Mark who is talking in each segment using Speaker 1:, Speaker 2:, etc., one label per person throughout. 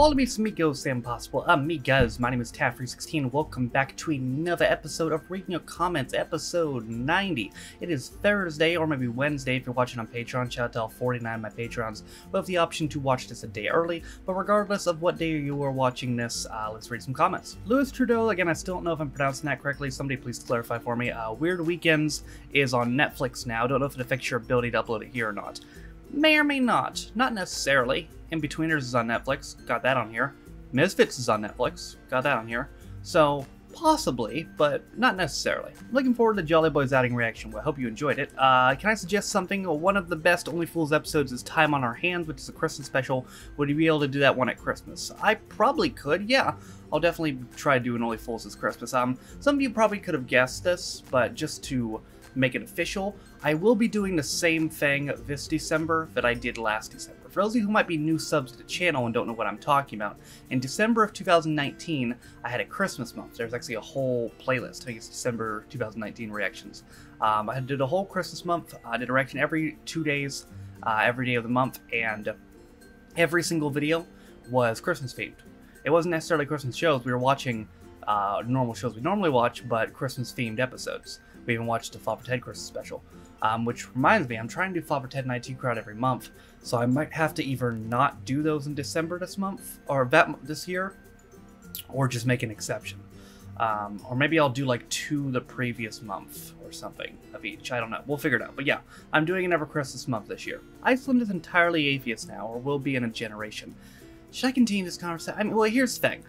Speaker 1: All amigos and possible amigas, my name is Taff316. Welcome back to another episode of Reading Your Comments, episode 90. It is Thursday, or maybe Wednesday if you're watching on Patreon. Shout out to all 49 of my Patrons who have the option to watch this a day early. But regardless of what day you are watching this, let's read some comments. Louis Trudeau, again, I still don't know if I'm pronouncing that correctly. Somebody please clarify for me. Weird Weekends is on Netflix now. Don't know if it affects your ability to upload it here or not. May or may not. Not necessarily. In-Betweeners is on Netflix. Got that on here. Misfits is on Netflix. Got that on here. So, possibly, but not necessarily. Looking forward to Jolly Boy's outing reaction. Well, I hope you enjoyed it. Can I suggest something? One of the best Only Fools episodes is Time on Our Hands, which is a Christmas special. Would you be able to do that one at Christmas? I probably could, yeah. I'll definitely try doing Only Fools this Christmas. Some of you probably could have guessed this, but just to make it official, I will be doing the same thing this December that I did last December. For those of you who might be new subs to the channel and don't know what I'm talking about, in December of 2019, I had a Christmas month. There's actually a whole playlist. I think it's December 2019 reactions. I did a whole Christmas month. I did a reaction every 2 days, every day of the month, and every single video was Christmas themed. It wasn't necessarily Christmas shows. We were watching normal shows we normally watch, but Christmas themed episodes. We even watched the Father Ted Christmas special. Which reminds me, I'm trying to do Father Ted and IT Crowd every month, so I might have to either not do those in December this month, or this year, or just make an exception. Or maybe I'll do like 2 the previous month, or something of each. I don't know. We'll figure it out. But yeah, I'm doing an Ever Christmas month this year. Iceland is entirely atheist now, or will be in a generation. Should I continue this conversation? I mean, well, here's the thing.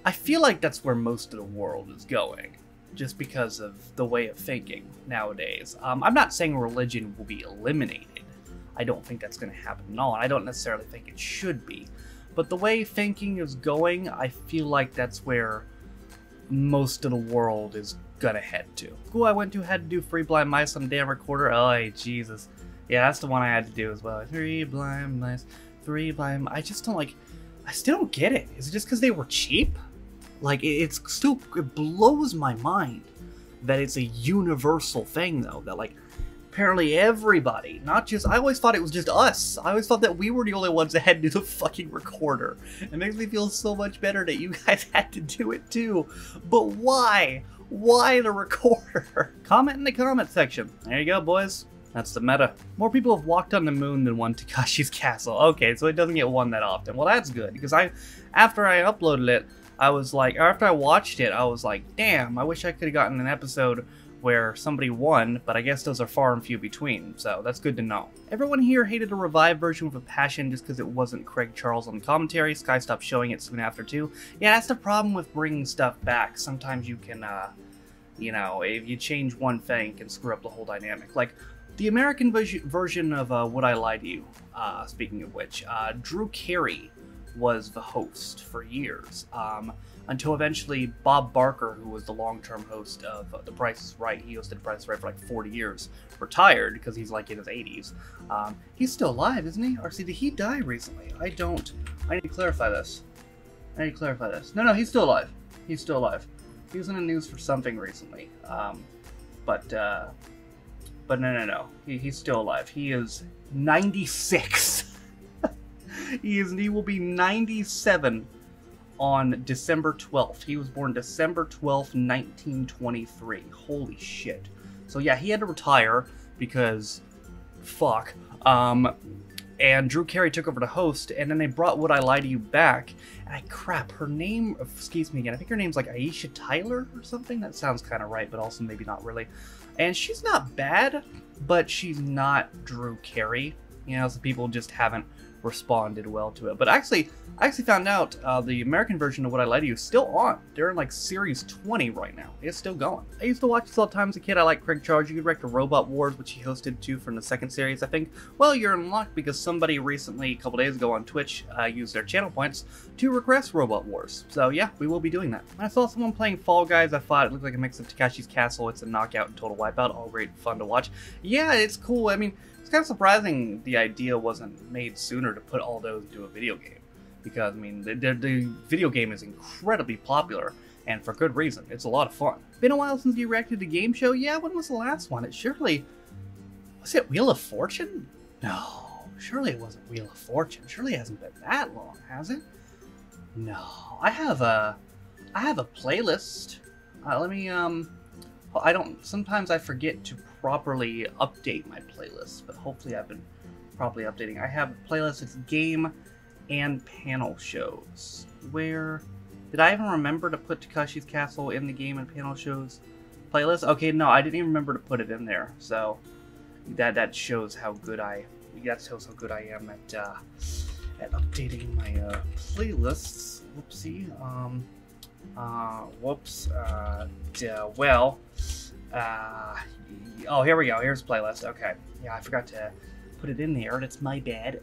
Speaker 1: I feel like that's where most of the world is going, just because of the way of thinking nowadays. I'm not saying religion will be eliminated. I don't think that's going to happen at all, and I don't necessarily think it should be. But the way thinking is going, I feel like that's where most of the world is going to head to. School I went to had to do Three Blind Mice on the damn recorder. Oh, Jesus. Yeah, that's the one I had to do as well. Three Blind Mice, Three Blind Mice. I just don't like... I still don't get it. Is it just because they were cheap? Like, it blows my mind that it's a universal thing, though. That, like, apparently everybody, not just... I always thought it was just us. I always thought that we were the only ones that had to do the fucking recorder. It makes me feel so much better that you guys had to do it, too. But why? Why the recorder? Comment in the comment section. There you go, boys. That's the meta. More people have walked on the moon than won Takashi's Castle. Okay, so it doesn't get won that often. Well, that's good, because after I uploaded it, I was like, after I watched it, I was like, damn, I wish I could have gotten an episode where somebody won, but I guess those are far and few between, so that's good to know. Everyone here hated a revived version with a passion just because it wasn't Craig Charles on the commentary. Sky stopped showing it soon after, too. Yeah, that's the problem with bringing stuff back. Sometimes you can, you know, if you change one thing, it can screw up the whole dynamic. Like, the American version of Would I Lie to You, speaking of which, Drew Carey was the host for years, until eventually Bob Barker, who was the long-term host of The Price is Right, he hosted The Price is Right for like 40 years, retired because he's like in his 80s. He's still alive, isn't he? Or see, did he die recently? I need to clarify this. No, he's still alive. He's still alive. He was in the news for something recently. But no. He's still alive. He is 96. He will be 97 on December 12th. He was born December 12th, 1923. Holy shit. So yeah, he had to retire because fuck. And Drew Carey took over to host, and then they brought Would I Lie to You back. And crap, her name, excuse me again, I think her name's like Aisha Tyler or something. That sounds kind of right, but also maybe not really. And she's not bad, but she's not Drew Carey. You know, so people just haven't responded well to it. But I actually found out the American version of Would I Lie to You is still on. They're in like series 20 right now. It's still going. I used to watch this all the time as a kid. I like Craig Charles. You could direct the Robot Wars, which he hosted too from the second series, I think. Well, you're in luck because somebody recently, a couple days ago on Twitch, used their channel points to request Robot Wars. So yeah, we will be doing that. When I saw someone playing Fall Guys, I thought it looked like a mix of Takashi's Castle, It's a Knockout, and Total Wipeout. All great fun to watch. Yeah, it's cool. I mean, it's kind of surprising the idea wasn't made sooner to put all those into a video game. Because, I mean, the video game is incredibly popular, and for good reason. It's a lot of fun. Been a while since you reacted to a game show? Yeah, when was the last one? It surely... Was it Wheel of Fortune? No, surely it wasn't Wheel of Fortune. Surely it hasn't been that long, has it? No, I have a playlist. Let me well, sometimes I forget to properly update my playlist, but hopefully I've been properly updating. I have a playlist. It's game and panel shows. Where did I even remember to put Takashi's Castle in the game and panel shows playlist? Okay, no, I didn't even remember to put it in there. So that shows how good I am at updating my playlists. Whoopsie. Whoops. Oh, here we go. Here's playlist. Okay. Yeah, I forgot to put it in there. That's my bad.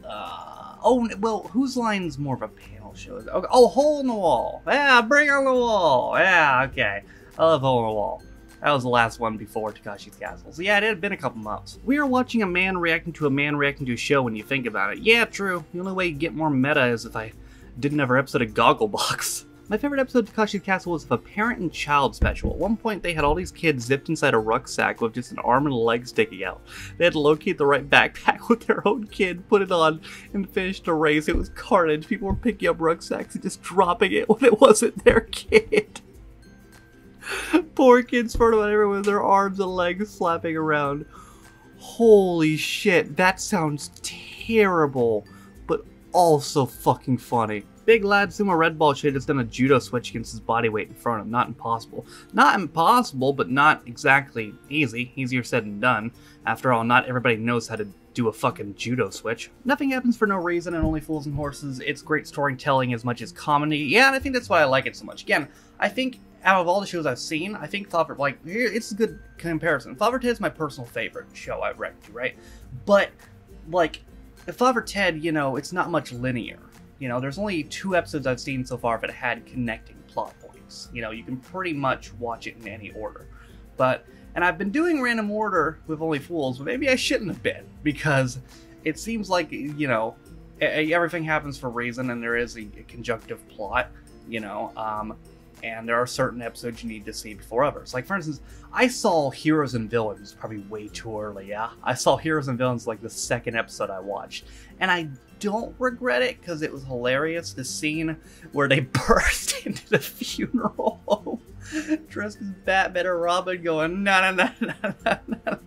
Speaker 1: Oh, well, whose line's more of a panel show? Okay. Oh, Hole in the Wall. Yeah, bring on the wall. Yeah, okay. I love Hole in the Wall. That was the last one before Takashi's Castle. So yeah, it had been a couple months. We are watching a man reacting to a show when you think about it. Yeah, true. The only way you get more meta is if I did another episode of Gogglebox. My favorite episode of Takashi's Castle was the parent and child special. At one point, they had all these kids zipped inside a rucksack with just an arm and a leg sticking out. They had to locate the right backpack with their own kid, put it on, and finish the race. It was carnage. People were picking up rucksacks and just dropping it when it wasn't their kid. Poor kids spread about everywhere with their arms and legs flapping around. Holy shit, that sounds terrible, but also fucking funny. Big lad Sumo Red Ball Shade has done a judo switch against his body weight in front of him. Not impossible. Not impossible, but not exactly easy. Easier said than done. After all, not everybody knows how to do a fucking judo switch. Nothing happens for no reason and Only Fools and Horses. It's great storytelling as much as comedy. Yeah, and I think that's why I like it so much. Again, I think out of all the shows I've seen, I think Father, like, here, it's a good comparison. Father Ted is my personal favorite show I've read to, right? But, like, Father Ted, you know, it's not much linear. You know, there's only 2 episodes I've seen so far that had connecting plot points. You know, you can pretty much watch it in any order. But, and I've been doing random order with Only Fools, but maybe I shouldn't have been, because it seems like, you know, everything happens for a reason, and there is a conjunctive plot, you know, and there are certain episodes you need to see before others. Like, for instance, I saw Heroes and Villains probably way too early, yeah? I saw Heroes and Villains like the 2nd episode I watched, and I don't regret it because it was hilarious. The scene where they burst into the funeral home dressed as Batman or Robin going, no, no, no, no, no, no.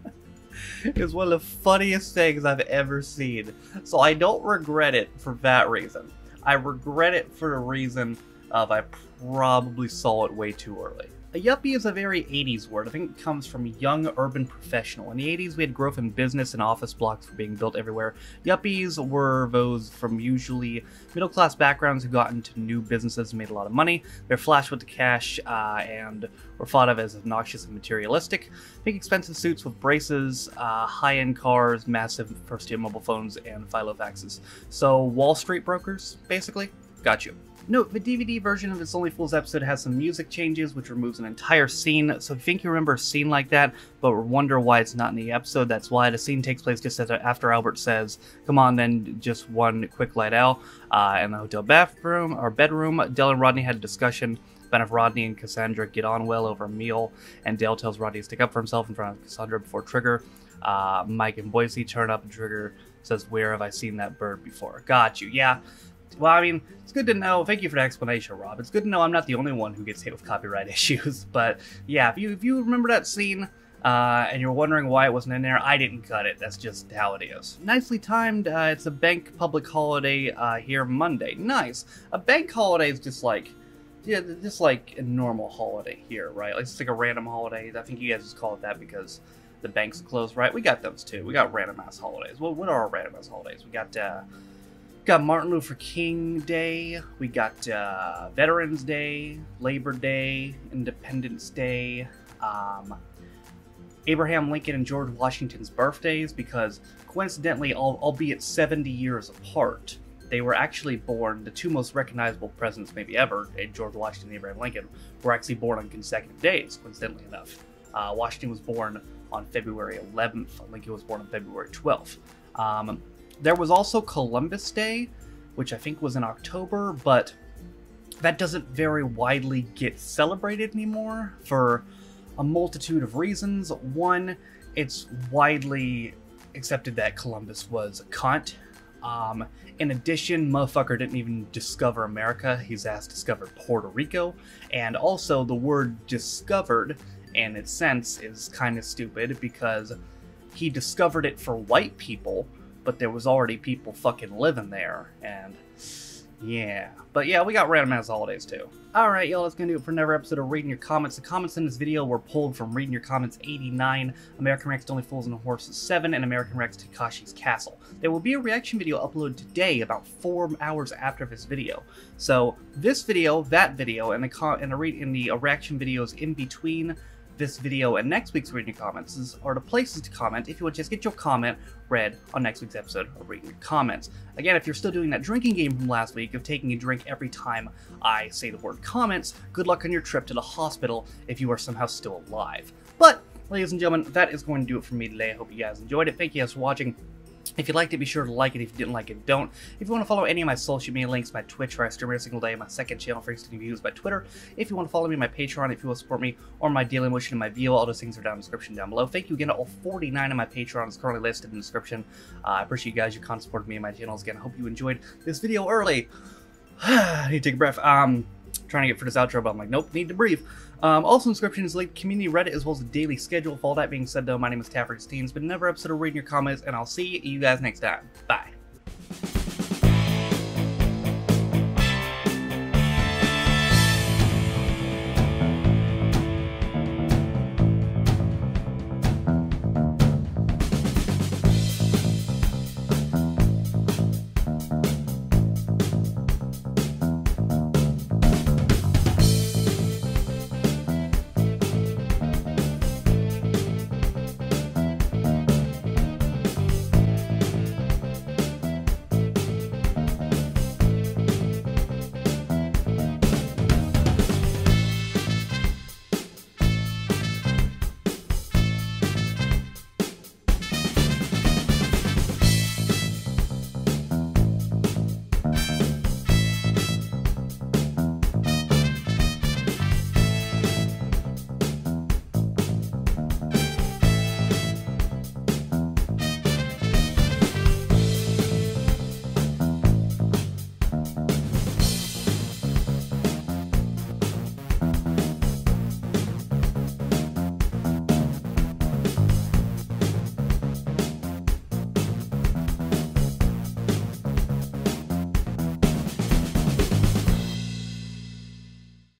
Speaker 1: It's one of the funniest things I've ever seen. So I don't regret it for that reason. I regret it for the reason of I probably saw it way too early. A yuppie is a very 80s word. I think it comes from young urban professional. In the 80s, we had growth in business and office blocks were being built everywhere. Yuppies were those from usually middle-class backgrounds who got into new businesses and made a lot of money. They're flash with the cash and were thought of as obnoxious and materialistic. Big expensive suits with braces, high-end cars, massive first-tier mobile phones, and filofaxes. So Wall Street brokers, basically. Got you. Note, the DVD version of this Only Fools episode has some music changes, which removes an entire scene, so if you think you remember a scene like that, but wonder why it's not in the episode, that's why. The scene takes place just after Albert says, come on then, just one quick light out, in the hotel bathroom, or bedroom. Dale and Rodney had a discussion about if Rodney and Cassandra get on well over a meal, and Dale tells Rodney to stick up for himself in front of Cassandra before Trigger. Mike and Boise turn up, and Trigger says, where have I seen that bird before? Got you, yeah. Well, I mean, it's good to know. Thank you for the explanation, Rob. It's good to know I'm not the only one who gets hit with copyright issues. But yeah, if you remember that scene and you're wondering why it wasn't in there, I didn't cut it. That's just how it is. Nicely timed. It's a bank public holiday here Monday. Nice. A bank holiday is just like, yeah, just like a normal holiday here, right? Like it's like a random holiday. I think you guys just call it that because the bank's closed, right? We got those too. We got random ass holidays. Well, what are our random ass holidays? We got Martin Luther King Day, we got Veterans Day, Labor Day, Independence Day, Abraham Lincoln and George Washington's birthdays, because coincidentally, albeit 70 years apart, they were actually born, the 2 most recognizable presidents maybe ever, George Washington and Abraham Lincoln, were actually born on consecutive days, coincidentally enough. Washington was born on February 11th, Lincoln was born on February 12th. There was also Columbus Day, which I think was in October, but that doesn't very widely get celebrated anymore for a multitude of reasons. One, it's widely accepted that Columbus was a cunt. In addition, motherfucker didn't even discover America. His ass discovered Puerto Rico. And also, the word discovered, in its sense, is kind of stupid because he discovered it for white people, but there was already people fucking living there, and yeah. But yeah, we got random ass holidays too. Alright, y'all, that's gonna do it for another episode of Reading Your Comments. The comments in this video were pulled from Reading Your Comments 89, American Rex Only Fools and Horses 7, and American Rex Takashi's Castle. There will be a reaction video uploaded today, about 4 hours after this video. So, this video, that video, and the reaction videos in between this video and next week's Reading Your Comments are the places to comment if you want to just get your comment read on next week's episode of Reading Your Comments. Again, if you're still doing that drinking game from last week of taking a drink every time I say the word comments, good luck on your trip to the hospital if you are somehow still alive. But, ladies and gentlemen, that is going to do it for me today. I hope you guys enjoyed it. Thank you guys for watching. If you liked it, be sure to like it. If you didn't like it, don't. If you want to follow any of my social media links, my Twitch, where I stream every single day, my second channel for instant views, my Twitter. If you want to follow me, my Patreon, if you want to support me, or my daily motion and my VO, all those things are down in the description down below. Thank you again to all 49 of my Patreons currently listed in the description. I appreciate you guys, your constant support of me and my channels. Again, I hope you enjoyed this video early. I need to take a breath. Trying to get for this outro, but I'm like, nope, need to breathe. Also, inscription is linked community Reddit as well as a daily schedule. With all that being said, though, my name is Taffer16. It's been another episode of Reading Your Comments, and I'll see you guys next time. Bye.